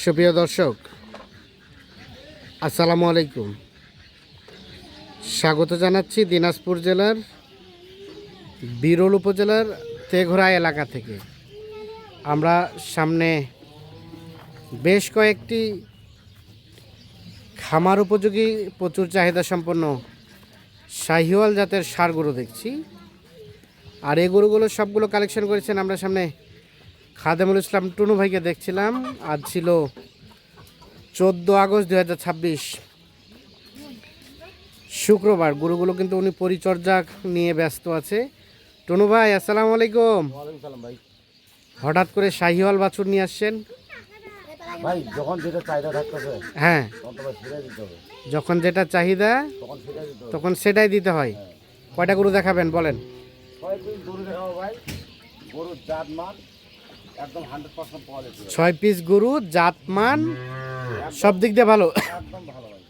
সুপ্রিয় দর্শক, আসসালামু আলাইকুম। স্বাগত জানাচ্ছি দিনাজপুর জেলার বিরল উপজেলার তেঘরা এলাকা থেকে। আমরা সামনে বেশ কয়েকটি খামার উপযোগী প্রচুর চাহিদা সম্পন্ন শাহিওয়াল জাতের ষাঁড় গরু দেখছি। আর এই গরুগুলো সবগুলো কালেকশন করেছেন আমরা সামনে খাদেমুল ইসলাম টুনু ভাইকে দেখছিলাম। আজ ছিল 14 আগস্ট 2026 শুক্রবার। গরুগুলো কিন্তু উনি পরিচর্যা নিয়ে ব্যস্ত আছে। টুনু ভাই, আসসালামু আলাইকুম। ভাই হঠাৎ করে শাহিওয়াল বাছুর নিয়ে আসছেন? ভাই যখন যেটা চাহিদা থাকতেছে হ্যাঁ, তখন তো ভাই সেটাই দিতে হবে। যখন যেটা চাহিদা তখন সেটাই দিতে হবে। তখন সেটাই দিতে হয়। কয়টা গরু দেখাবেন বলেন? 6 পিস গরু দেখাবো ভাই। গরুর জাত মান একদম 100% পাওয়া যাচ্ছে। 6 পিস গরু, জাতমান সব দিক দিয়ে ভালো। একদম ভালো ভাই।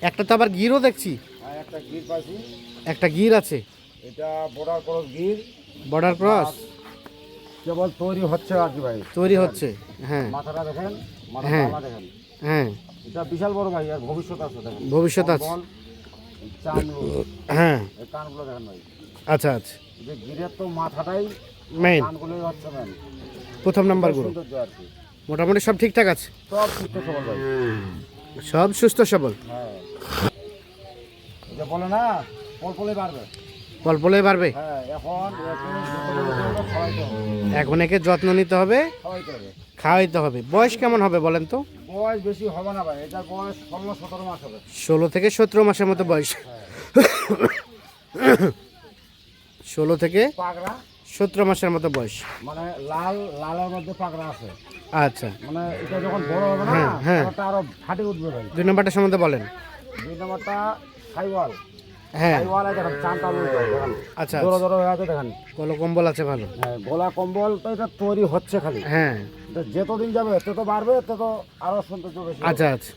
একটা তো আবার গিরও দেখছি। আর একটা গির পাইছি, একটা গির আছে, এটা border cross gear. Border cross কেবল তৈরি হচ্ছে আর কি ভাই, তৈরি হচ্ছে। হ্যাঁ মাথাটা দেখেন, মাথা হ্যাঁ। পালা দেখেন, হ্যাঁ, এটা বিশাল বড় ভাই। আর ভবিষ্যৎ আছে দেখেন, ভবিষ্যৎ আছে। কম্বল, চামড়া, হ্যাঁ, এই কানগুলো দেখেন ভাই। আচ্ছা আচ্ছা। যে গিরের তো মাথাটাই, মেইন কানগুলোই হচ্ছে মেন। প্রথম নাম্বার গরু সৌন্দর্য আর কি। মোটামুটি সব ঠিকঠাক আছে, সব সুস্থ সবল ভাই। সব সুস্থ সবল। হ্যাঁ, এটা বলে না পলপলে বাড়বে। পলপলে বাড়বে। হ্যাঁ, এখন খাওয়াইতে হবে, এখন একে যত্ন নিতে হবে, খাওয়াইতে হবে। খাওয়াইতে হবে। বয়স কেমন হবে বলেন তো? বয়স বেশি হবে না ভাই, এটার বয়স 16-17 মাস হবে। 16 থেকে 17 মাসের মতো বয়স। 16 থেকে পাগড়া 17 মাসের মতো বয়স। মানে লালের মধ্যে পাগড়া আছে। আচ্ছা, মানে এটা যখন বড় হবে না, হ্যাঁ, হ্যাঁ। ওটা আরো ফাটে উঠবে ভাই। 2 নম্বরটা সম্বন্ধে বলেন। 2 নম্বরটা সাইওয়াল। হ্যাঁ, সাইওয়াল দেখেন, চানটা দেখেন, আচ্ছা জোরে আচ্ছা। জোরে হয়ে আছে দেখেন। কলো কম্বল আছে ভালো। হ্যাঁ, গলা কম্বল তো এটা তৈরি হচ্ছে খালি। হ্যাঁ, এটা যতদিন যাবে তত বাড়বে, তত আরো সৌন্দর্য বেশি হবে। আচ্ছা আচ্ছা।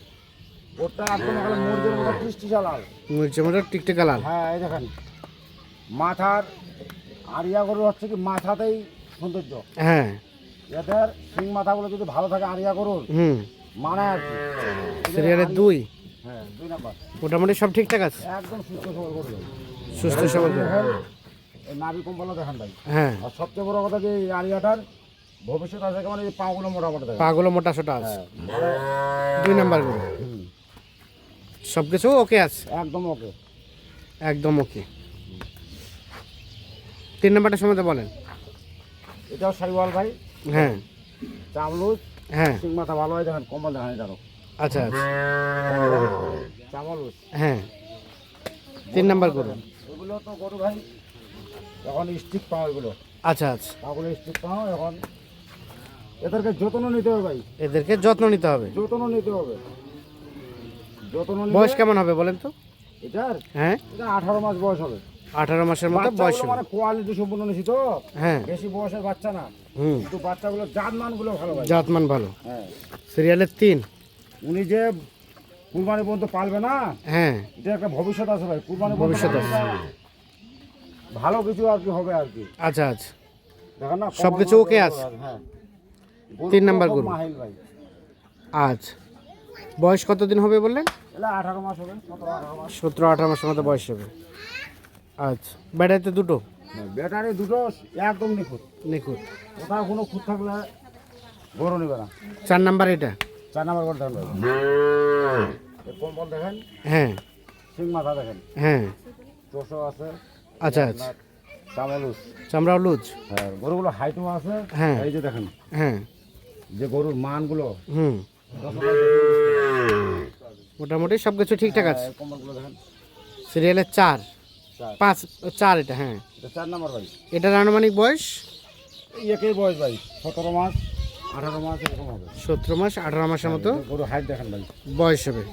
ওটা একদম এখানে মুরগির মতো টিস্টি লাল। মরিচের মতো টিকটিকা লাল। হ্যাঁ, এই দেখেন মাথার আরিয়া গরু হচ্ছে কি মাথাতেই সৌন্দর্য। হ্যাঁ, এদের সিং মাথাগুলো যদি ভালো থাকে আরিয়া গরুর মানে আর কি। সিরিয়ালের 2 হ্যাঁ, 2 নাম্বার মোটামুটি সব ঠিকঠাক আছে, একদম সুস্থ সবল গরু। সুস্থ সবল গরু। দেখেন, এই নাভি কম্বলও দেখেন ভাই। হ্যাঁ, আর সবচেয়ে বড় কথা যে এই আরিয়াটার ভবিষ্যৎ আছে, কেমন এই পাগুলো মোটামুটি দেখেন। পাগুলো মোটা সোটা আছে। হ্যাঁ, 2 নাম্বার গরু সব কিছু ওকে আছে, একদম ওকে। একদম ওকে। 3 নাম্বারটা সম্বন্ধে বলেন। এটাও সাইওয়াল ভাই। হ্যাঁ চামলুজ, হ্যাঁ, সিং মাথা ভালো হয় দেখেন, কম্বল দেখেন এটারও আচ্ছা আচ্ছা। চামলুজ। হ্যাঁ, 3 নাম্বার গরু। এগুলো তো গরু ভাই এখন স্টিক পাও, এগুলো আচ্ছা আচ্ছা। পাগুলো স্টিক পাও। এখন এদেরকে যত্ন নিতে হবে ভাই, এদেরকে যত্ন নিতে হবে। যত্ন নিতে হবে, যত্ন নিতে। বয়স কেমন হবে বলেন তো? এটার হ্যাঁ, এটা 18 মাস বয়স হবে। 18 মাসের মতো বয়স বাচ্চাগুলো হবে। মানে কোয়ালিটি সম্পূর্ণ নিছি তো। হ্যাঁ, বেশি বয়সের বাচ্চা না, হুম, কিন্তু বাচ্চাগুলো জাতমানগুলো ভালো ভাই। জাতমান ভালো। হ্যাঁ, সিরিয়ালের 3। উনি যে কুরবানি পর্যন্ত পালবে না, হ্যাঁ, এটা একটা ভবিষ্যৎ আছে ভাই। কুরবানি ভবিষ্যৎ আছে। ভালো কিছু আর কি হবে আর কি। আচ্ছা আচ্ছা। দেখেন না সবকিছু ওকে আছে। হ্যাঁ, 3 নাম্বার গরু। মাহিল ভাই। আচ্ছা, বয়স কতদিন হবে বললেন? এটা 18 মাস হবে, 17-18 মাস। 17-18 মাসের মতো বয়স হবে। আচ্ছা, বেড়াইতে 2টো ব্যাটারি দুটো একদম নিখুঁত। নিখুঁত। কোথাও কোনো খুঁত থাকলে গরু নেবে না। 4 নাম্বার এটা। 4 নাম্বার করে দেখেন ভাই। এই কম্বল দেখেন, হ্যাঁ সিং মাথা দেখেন, হ্যাঁ, চোষও আছে। আচ্ছা আচ্ছা। চামলুস। চামড়াও লুজ। হ্যাঁ, গরুগুলো হাইটও আছে। হ্যাঁ। এই যে দেখেন হ্যাঁ, যে গরুর মানগুলো, হুম, মোটামুটি সব কিছু ঠিকঠাক আছে। এই কম্বলগুলো দেখেন। সিরিয়ালের 4 চার। 5 4 এটা। হ্যাঁ, এটা 4 নাম্বার ভাই। এটার আনুমানিক বয়স এই একই বয়স ভাই, 17 মাস 18 মাস এরকম হবে। 17 মাস 18 মাসের মতো গরু হাইট দেখেন ভাই। বয়স হবে।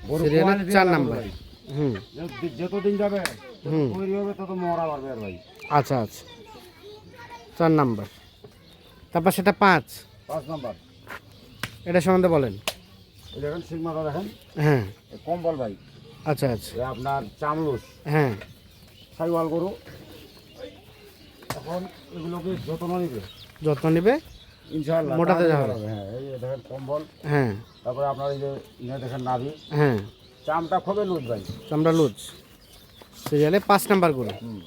গরু সিরিয়ালের quality 4 আলাদা নাম্বার। ভাই। হুম, যতদিন যাবে হুম, তৈরি হবে তত মরা বাড়বে আর ভাই। আচ্ছা আচ্ছা। 4 নাম্বার। তারপর সেটা 5। 5 নাম্বার। এটা সম্বন্ধে বলেন। এই দেখেন সিং মাথা দেখেন, হ্যাঁ, এই কম্বল ভাই। আচ্ছা আচ্ছা। এই আপনার চামলুস হ্যাঁ, সাইওয়াল গরু। এখন এগুলোকে যত্ন নিবে। যত্ন নেবে। ইনশাআল্লাহ মোটাতে তাড়াতাড়ি যাবে। ভালো হবে। হ্যাঁ, এই যে দেখেন কম্বল, হ্যাঁ তারপরে আপনার এই যে দেখেন নাভি, হ্যাঁ, চামটা খুবই লুজ ভাই। চামড়া লুজ। সিরিয়ালে 5 নাম্বার গরু, হুম,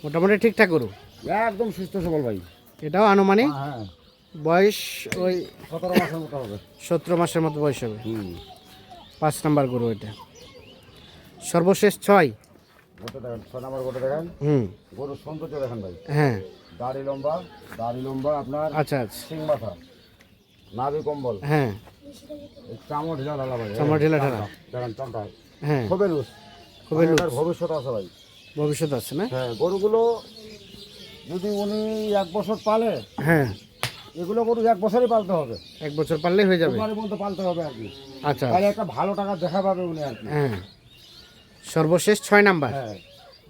মোটামুটি ঠিকঠাক গরু। একদম সুস্থ সবল ভাই। এটাও আনুমানিক হ্যাঁ, বয়স ওই 17 মাসের মতো হবে। 17 মাসের মতো বয়স হবে। হুম, 5 নাম্বার গরু এটা। সর্বশেষ 6। গোটা দেখেন, 6 নাম্বার গোটা দেখেন, হুম, গরুর সৌন্দর্য দেখেন ভাই। হ্যাঁ, দাড়ি লম্বা আপনার, আচ্ছা আচ্ছা, সিং মাথা, নাভি কম্বল, হ্যাঁ, এই চামড়া ঢিলা ঢালা ভাই। চামড়া ঢিলা ঢালা। দেখেন চামড়া হ্যাঁ, খুবই লুজ, খুবই লুজ। এটার ভবিষ্যৎ আছে ভাই। ভবিষ্যৎ আছে না? হ্যাঁ, গরুগুলো যদি উনি 1 বছর পালে, হ্যাঁ, এগুলো গরু 1 বছরই পালতে হবে, 1 বছর পারলেই হয়ে যাবে। কুরবানির মধ্যে পালতে হবে আর কি। আচ্ছা, তাহলে একটা ভালো টাকা দেখা পাবে উনি আর কি। হ্যাঁ। সর্বশেষ 6 নাম্বার। হ্যাঁ,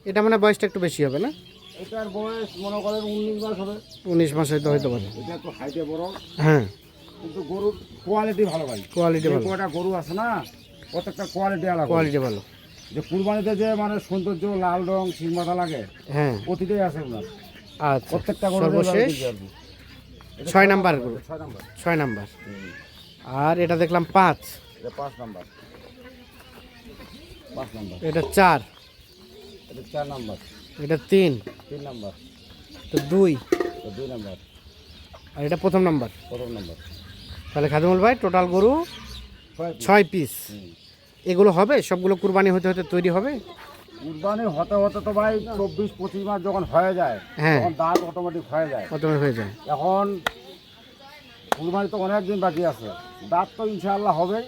এটা মানে বয়সটা একটু বেশি হবে না? এটার বয়স মনে করেন 19 মাস হবে। 19 মাস হয়তো হতে পারে। এটা একটু হাইটে বড়, হ্যাঁ, কিন্তু গরুর কোয়ালিটি ভালো ভাই। কোয়ালিটি যে ভালো, কয়টা গরু আছে না, প্রত্যেকটা কোয়ালিটি আলাদা। কোয়ালিটি ভালো। যে কুরবানিতে যে মানে সৌন্দর্য, লাল রং, সিং মাথা লাগে, হ্যাঁ, প্রতিটাই আছে ওনার। আচ্ছা। প্রত্যেকটা গরু সর্বশেষ 6 নাম্বার গরু, 6 নাম্বার। 6 নাম্বার। আর এটা দেখলাম 5, এটা 5 নাম্বার, 5 নাম্বার। এটা 4, এটা 4 নাম্বার, এটা 3, 3 নাম্বার, তো 2, এটা 2 নাম্বার, আর এটা প্রথম নাম্বার। প্রথম নাম্বার। তাহলে খাদিমুল ভাই টোটাল গরু 6 পিস। এগুলো হবে সবগুলো কুরবানি হতে হতে তৈরি হবে? কুরবানি হতে হতে তো ভাই 24-25 মাস যখন হয়ে যায়, হ্যাঁ, তখন দাঁত অটোমেটিক হয়ে যায়। প্রথমে হয়ে যায়। এখন কুরবানি তো অনেক দিন বাকি আছে, দাঁত তো ইনশাআল্লাহ হবেই,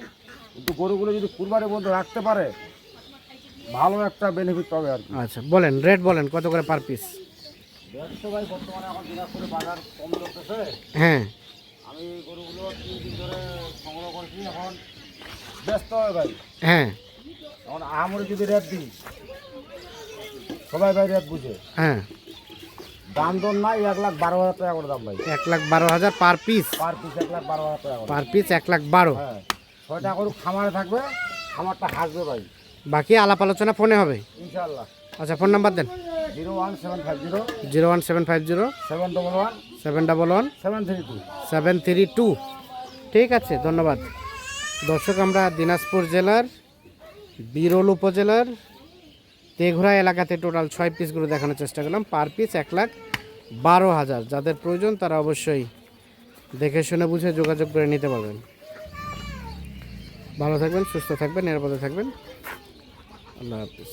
কিন্তু গরুগুলো যদি কুরবানির মধ্যে রাখতে পারে, ভালো একটা বেনিফিট পাবে আর কি। আচ্ছা, বলেন রেট বলেন কত করে পার পিস? দেখছো ভাই, বর্তমানে এখন দিনাজপুরে বাজার কম চলতেছে। হ্যাঁ, আমি এই গরুগুলো 3 দিন ধরে সংগ্রহ করেছি, এখন ব্যস্ত হবে ভাই। হ্যাঁ, এখন আমরে যদি রেট দিই, সবাই ভাই রেট বুঝে, হ্যাঁ, দাম দর নাই, 1,12,000 টাকা করে দাম ভাই। 1,12,000 পার পিস। পার পিস 1,12,000 টাকা করে। Per piece 1,12,000। হ্যাঁ, 6টা গরু খামারে থাকবে, খামারটা হাসবে ভাই বাকি আলাপ আলোচনা ফোনে হবে। ইনশাআল্লাহ। আচ্ছা, ফোন নাম্বার দেন। 01750 01750 711 711 732। 732। ঠিক আছে, ধন্যবাদ। দর্শক, আমরা দিনাজপুর জেলার বিরল উপজেলার তেঘরা এলাকাতে টোটাল 6 পিসগুলো দেখানোর চেষ্টা করলাম। Per piece 1,12,000। যাদের প্রয়োজন তারা অবশ্যই দেখে শুনে বুঝে যোগাযোগ করে নিতে পারবেন। ভালো থাকবেন, সুস্থ থাকবেন, নিরাপদে থাকবেন। আল্লাহ হাফিজ।